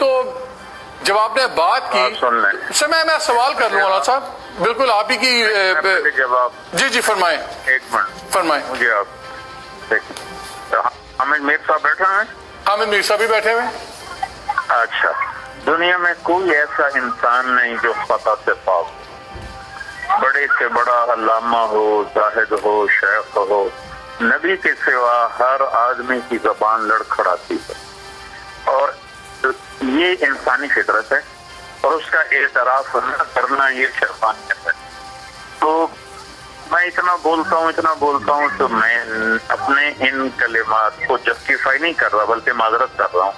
तो जब आपने बात की सर मैं सवाल कर लूँ मौलाना साहब, बिल्कुल आप ही की जवाब। जी जी फरमाएं। एक मिनट फरमाएं। मुझे आप हामिद मीर साहब बैठे हैं? हामिद मीर साहब भी बैठे हुए। अच्छा, दुनिया में कोई ऐसा इंसान नहीं जो खता से पाक, बड़े से बड़ा अल्लामा हो, जाहिद हो, शेख हो, नबी के सिवा हर आदमी की जबान लड़खड़ाती है और ये इंसानी फितरत है और उसका एतराफ न करना ये शैतानियत है। तो मैं इतना बोलता हूँ तो मैं अपने इन कलिमात को जस्टिफाई नहीं कर रहा बल्कि माजरत कर रहा हूँ।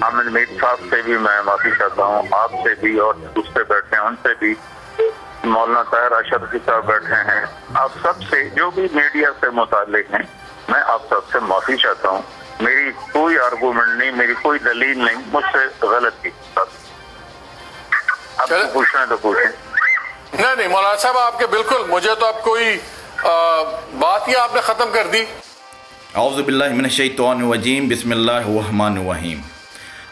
हामिद मीर साहब से भी मैं माफी चाहता हूँ, आपसे भी और दूसरे बैठे हैं उनसे भी, मौलाना ताहिर अशरफी साहब बैठे हैं, आप सबसे जो भी मीडिया से मुताल्लिक हैं, मैं आप सबसे माफी चाहता हूँ। मेरी कोई आर्गूमेंट नहीं, मेरी कोई दलील नहीं, मुझसे गलत की आपको पूछना है तो पूछें। नहीं मौलाना साहब आपके बिल्कुल, मुझे तो आप कोई बात ही आपने ख़त्म कर दी। औज़ु बिल्लाहि मिनश्शैतानिर्रजीम, बिस्मिल्लाहिर्रहमानिर्रहीम।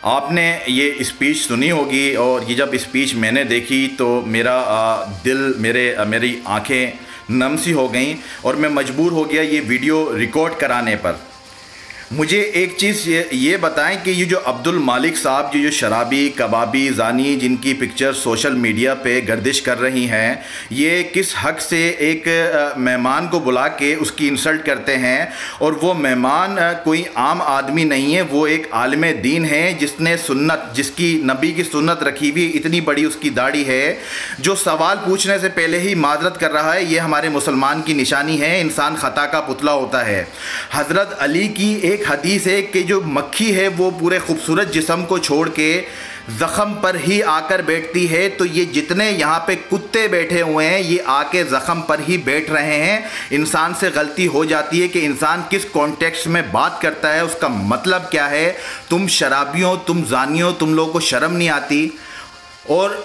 आपने ये स्पीच सुनी होगी और ये जब स्पीच मैंने देखी तो मेरा दिल, मेरी आंखें नम सी हो गईं और मैं मजबूर हो गया ये वीडियो रिकॉर्ड कराने पर। मुझे एक चीज़ ये बताएं कि ये जो अब्दुल मालिक साहब जो शराबी, कबाबी, जानी जिनकी पिक्चर सोशल मीडिया पे गर्दिश कर रही हैं, ये किस हक़ से एक मेहमान को बुला के उसकी इंसल्ट करते हैं? और वो मेहमान कोई आम आदमी नहीं है, वो एक आलिम दीन है जिसने सुन्नत, जिसकी नबी की सुन्नत रखी हुई, इतनी बड़ी उसकी दाढ़ी है, जो सवाल पूछने से पहले ही माजरत कर रहा है। ये हमारे मुसलमान की निशानी है, इंसान ख़ता का पुतला होता है। हज़रत अली की एक हदीस है कि जो मक्खी है वो पूरे खूबसूरत जिस्म को छोड़ के ज़ख़म पर ही आकर बैठती है, तो ये जितने यहाँ पे कुत्ते बैठे हुए हैं ये आके ज़ख़म पर ही बैठ रहे हैं। इंसान से गलती हो जाती है कि इंसान किस कॉन्टेक्स्ट में बात करता है, उसका मतलब क्या है। तुम शराबियों, तुम जानियों, तुम लोगों को शर्म नहीं आती। और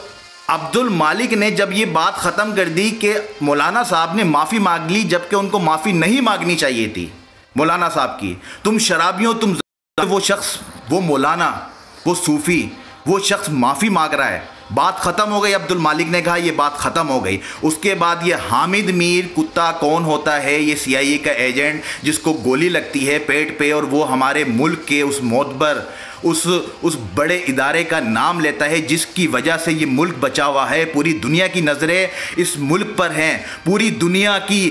अब्दुल मालिक ने जब ये बात ख़त्म कर दी कि मौलाना साहब ने माफ़ी मांग ली, जबकि उनको माफ़ी नहीं मांगनी चाहिए थी मौलाना साहब की। तुम शराबियों, तुम वो शख्स, वो मौलाना, वो सूफ़ी, वो शख्स माफ़ी मांग रहा है। बात ख़त्म हो गई। अब्दुल मालिक ने कहा ये बात ख़त्म हो गई। उसके बाद ये हामिद मीर कुत्ता कौन होता है? ये CIA का एजेंट जिसको गोली लगती है पेट पे और वो हमारे मुल्क के उस मोतबर, उस बड़े इदारे का नाम लेता है जिसकी वजह से ये मुल्क बचा हुआ है। पूरी दुनिया की नज़रें इस मुल्क पर हैं, पूरी दुनिया की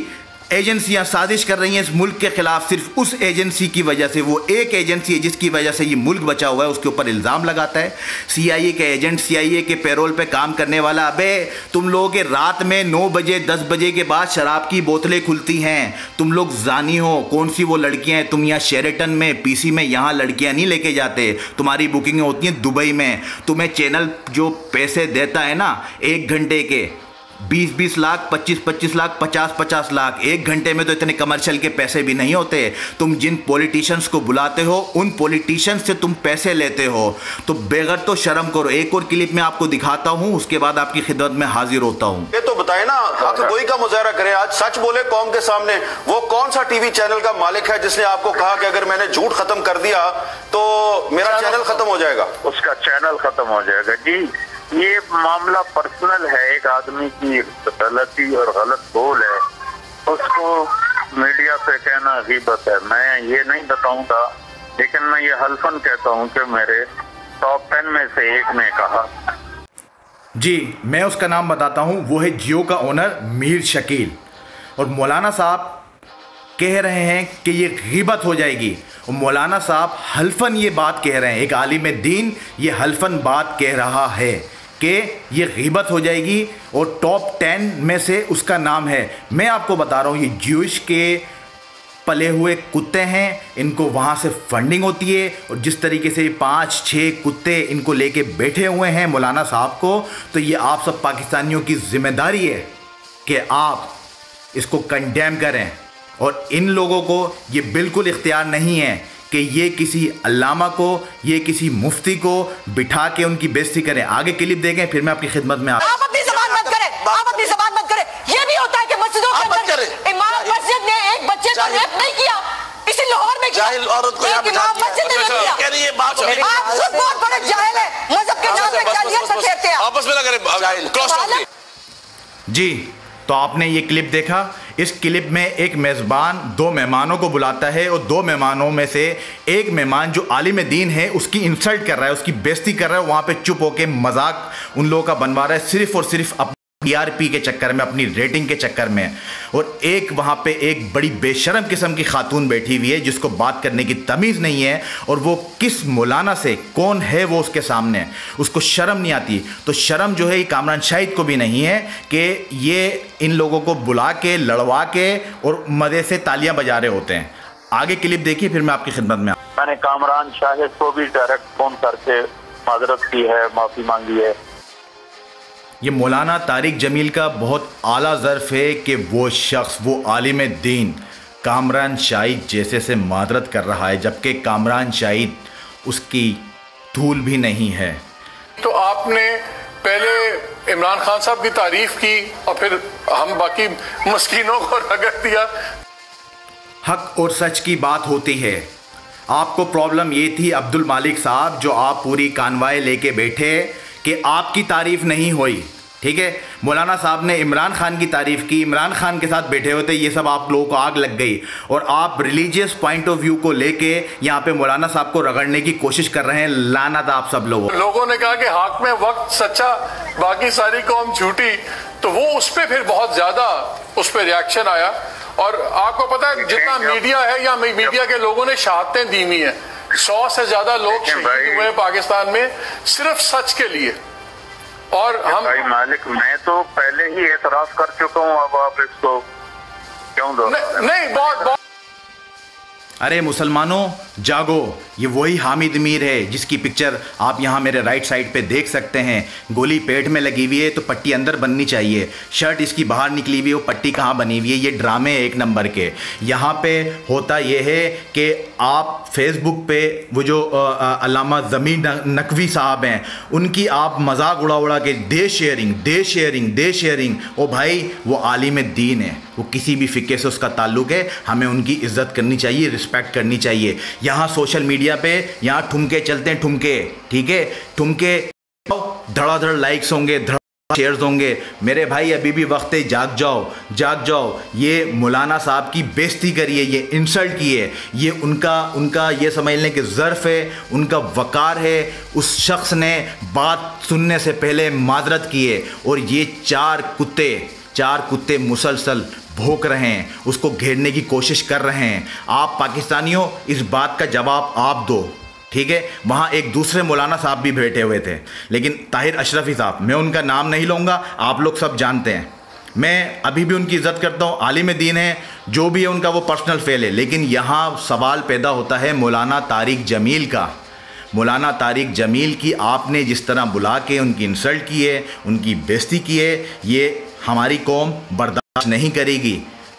एजेंसियां साजिश कर रही हैं इस मुल्क के ख़िलाफ़। सिर्फ उस एजेंसी की वजह से, वो एक एजेंसी है जिसकी वजह से ये मुल्क बचा हुआ है, उसके ऊपर इल्ज़ाम लगाता है। CIA के एजेंट, CIA के पैरोल पे काम करने वाला, अबे तुम लोगों के रात में 9 बजे 10 बजे के बाद शराब की बोतलें खुलती हैं। तुम लोग जानी हो। कौन सी वो लड़कियां हैं? तुम यहाँ शेरेटन में, PC में यहाँ लड़कियाँ नहीं लेके जाते, तुम्हारी बुकिंग होती हैं दुबई में। तुम्हें चैनल जो पैसे देता है ना 1 घंटे के 20-20 लाख, 25-25 लाख, 50-50 लाख, 1 घंटे में तो इतने कमर्शियल के पैसे भी नहीं होते। तुम जिन पॉलिटिशियंस को बुलाते हो उन पॉलिटिशियंस से तुम पैसे लेते हो, तो बेगर तो शर्म करो। एक और क्लिप में आपको दिखाता हूं, उसके बाद आपकी खिदमत में हाजिर होता हूं। ये तो बताए ना, हक गोई का मुजाहरा करें, आज सच बोले कौम के सामने। वो कौन सा TV चैनल का मालिक है जिसने आपको कहा कि अगर मैंने झूठ खत्म कर दिया तो मेरा चैनल खत्म हो जाएगा? उसका चैनल खत्म हो जाएगा। जी, ये मामला पर्सनल है। एक आदमी की गलती और गलत बोल है, उसको मीडिया पे कहना गीबत है। मैं ये नहीं बताऊंगा, लेकिन मैं ये हल्फन कहता हूं कि मेरे टॉप 10 में से एक ने कहा। जी, मैं उसका नाम बताता हूं, वो है जियो का ओनर मीर शकील। और मौलाना साहब कह रहे हैं कि ये गीबत हो जाएगी, और मौलाना साहब हल्फन ये बात कह रहे हैं। एक आलिम दीन ये हल्फन बात कह रहा है कि ये गीबत हो जाएगी, और टॉप 10 में से उसका नाम है। मैं आपको बता रहा हूँ, ये ज्यूइश के पले हुए कुत्ते हैं, इनको वहाँ से फंडिंग होती है। और जिस तरीके से 5-6 कुत्ते इनको लेके बैठे हुए हैं मौलाना साहब को, तो ये आप सब पाकिस्तानियों की जिम्मेदारी है कि आप इसको कंडेम करें। और इन लोगों को ये बिल्कुल इख्तियार नहीं है कि ये किसी अल्लामा को, ये किसी मुफ्ती को बिठा के उनकी बेइज्जती करें। आगे क्लिप देखें, फिर मैं आपकी खिदमत में। आप अपनी ज़बान बंद करें, आप अपनी ज़बान बंद करें। ये भी होता है कि मस्जिदों के अंदर इमाम मस्जिद ने एक बच्चे को रेप नहीं किया, इसी लाहौर में किया। जाहिल औरत को यहाँ इमाम मस्जिद ने नहीं किया। कह रही है बात, आप सब बहुत बड़े जाहिल हैं। जाहिल क्रॉस टॉक। जी, तो आपने ये क्लिप देखा। इस क्लिप में एक मेज़बान 2 मेहमानों को बुलाता है और 2 मेहमानों में से एक मेहमान जो आलिम दीन है उसकी इंसल्ट कर रहा है, उसकी बेइज्जती कर रहा है, वहाँ पे चुप होकर मजाक उन लोगों का बनवा रहा है सिर्फ और सिर्फ अपनी टीआरपी के चक्कर में, अपनी रेटिंग के चक्कर में। और एक वहाँ पे एक बड़ी बेशरम किस्म की खातून बैठी हुई है जिसको बात करने की तमीज़ नहीं है, और वो किस मौलाना से, कौन है वो उसके सामने, उसको शर्म नहीं आती। तो शर्म जो है ये कामरान शाहिद को भी नहीं है कि ये इन लोगों को बुला के, लड़वा के और मज़े से तालियां बजा रहे होते हैं। आगे क्लिप देखिए, फिर मैं आपकी खिदमत में। मैंने कामरान शाहिद को भी डायरेक्ट फोन करके माजरत की है, माफी मांगी है। ये मौलाना तारिक जमील का बहुत आला ज़र्फ़ है कि वो शख्स, वो आलिम दीन कामरान शाहिद जैसे से मादरत कर रहा है, जबकि कामरान शाहिद उसकी धूल भी नहीं है। तो आपने पहले इमरान खान साहब की तारीफ की और फिर हम बाकी मस्कीनों को रगड़ दिया। हक और सच की बात होती है। आपको प्रॉब्लम ये थी अब्दुल मालिक साहब, जो आप पूरी कानवाई लेके बैठे कि आपकी तारीफ़ नहीं हुई, ठीक है। मौलाना साहब ने इमरान खान की तारीफ़ की, इमरान खान के साथ बैठे होते, ये सब आप लोगों को आग लग गई और आप रिलीजियस पॉइंट ऑफ व्यू को लेके यहाँ पे मौलाना साहब को रगड़ने की कोशिश कर रहे हैं। लानत आप सब लोगों ने कहा कि हाक में वक्त सच्चा, बाकी सारी कौम झूठी, तो वो उस पर फिर बहुत ज्यादा उस पर रिएक्शन आया। और आपको पता है जितना मीडिया है या मीडिया के लोगों ने शहादतें दी हुई हैं, 100 से ज्यादा लोग शहीद हुए पाकिस्तान में सिर्फ सच के लिए। और हम भाई मालिक, मैं तो पहले ही एतराज कर चुका हूँ, अब आप इसको क्यों दो? नहीं, बहुत अरे मुसलमानों जागो, ये वही हामिद मीर है जिसकी पिक्चर आप यहाँ मेरे राइट साइड पे देख सकते हैं। गोली पेट में लगी हुई है तो पट्टी अंदर बननी चाहिए, शर्ट इसकी बाहर निकली हुई है, वो पट्टी कहाँ बनी हुई है? ये ड्रामे एक नंबर के। यहाँ पे होता ये है कि आप फेसबुक पे वो जो अल्लामा ज़मीन नकवी साहब हैं उनकी आप मजाक उड़ा के दे शेयरिंग। ओ भाई, वो आलिम दीन है, वो किसी भी फ़िक्र से उसका ताल्लुक़ है, हमें उनकी इज़्ज़त करनी चाहिए, रिस्पेक्ट करनी चाहिए। यहाँ सोशल मीडिया पे यहाँ ठुमके चलते हैं, ठुमके, ठीक है, ठुमके धड़ाधड़ लाइक्स होंगे, धड़ शेयर्स होंगे। मेरे भाई अभी भी वक्त है, जाग जाओ। ये मौलाना साहब की बेइज्जती करिए, ये इंसल्ट की है, ये उनका ये समझ लें कि ज़र्फ़ है, उनका वक़ार है। उस शख्स ने बात सुनने से पहले माजरत की है और ये चार कुत्ते मुसलसल भौंक रहे हैं, उसको घेरने की कोशिश कर रहे हैं। आप पाकिस्तानियों इस बात का जवाब आप दो, ठीक है। वहाँ एक दूसरे मौलाना साहब भी बैठे हुए थे, लेकिन ताहिर अशरफी साहब, मैं उनका नाम नहीं लूँगा, आप लोग सब जानते हैं। मैं अभी भी उनकी इज़्ज़त करता हूँ, आलिम दीन है, जो भी है उनका वो पर्सनल फेल है। लेकिन यहाँ सवाल पैदा होता है मौलाना तारिक जमील का। मौलाना तारिक जमील की आपने जिस तरह बुला के उनकी इंसल्ट की है, उनकी बेइज्जती की है, ये हमारी कौम बर्दाश्त नहीं करेगी,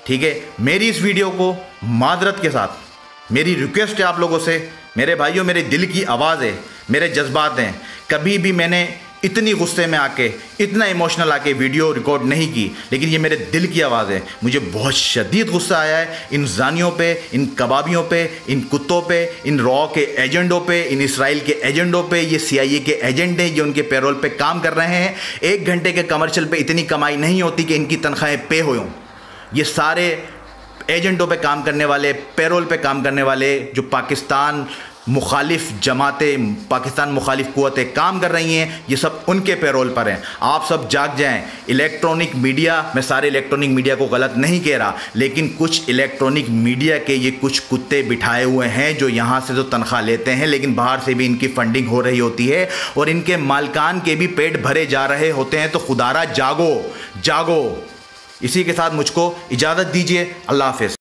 ठीक है। मेरी इस वीडियो को मादरत के साथ मेरी रिक्वेस्ट है आप लोगों से, मेरे भाइयों, मेरे दिल की आवाज़ है, मेरे जज्बात हैं। कभी भी मैंने इतनी गुस्से में आके, इतना इमोशनल आके वीडियो रिकॉर्ड नहीं की, लेकिन ये मेरे दिल की आवाज़ है। मुझे बहुत शदीद गुस्सा आया है इन जानियों पे, इन कबाबियों पे, इन कुत्तों पे, इन रॉ के एजेंडों पे, इन इसराइल के एजेंडों पे। ये CIA के एजेंट हैं, ये उनके पेरोल पे काम कर रहे हैं। 1 घंटे के कमर्शियल पे इतनी कमाई नहीं होती कि इनकी तनख्वाहें पे हों। ये सारे एजेंटों पे काम करने वाले, पेरोल पे काम करने वाले, जो पाकिस्तान मुखालिफ जमातें, पाकिस्तान मुखालिफ क़ुव्वतें काम कर रही हैं, ये सब उनके पेरोल पर हैं। आप सब जाग जाएं। इलेक्ट्रॉनिक मीडिया, मैं सारे इलेक्ट्रॉनिक मीडिया को गलत नहीं कह रहा, लेकिन कुछ इलेक्ट्रॉनिक मीडिया के ये कुछ कुत्ते बिठाए हुए हैं जो यहाँ से तो तनख्वाह लेते हैं, लेकिन बाहर से भी इनकी फंडिंग हो रही होती है और इनके मालकान के भी पेट भरे जा रहे होते हैं। तो खुदारा जागो। इसी के साथ मुझको इजाज़त दीजिए। अल्लाह हाफ़िज़।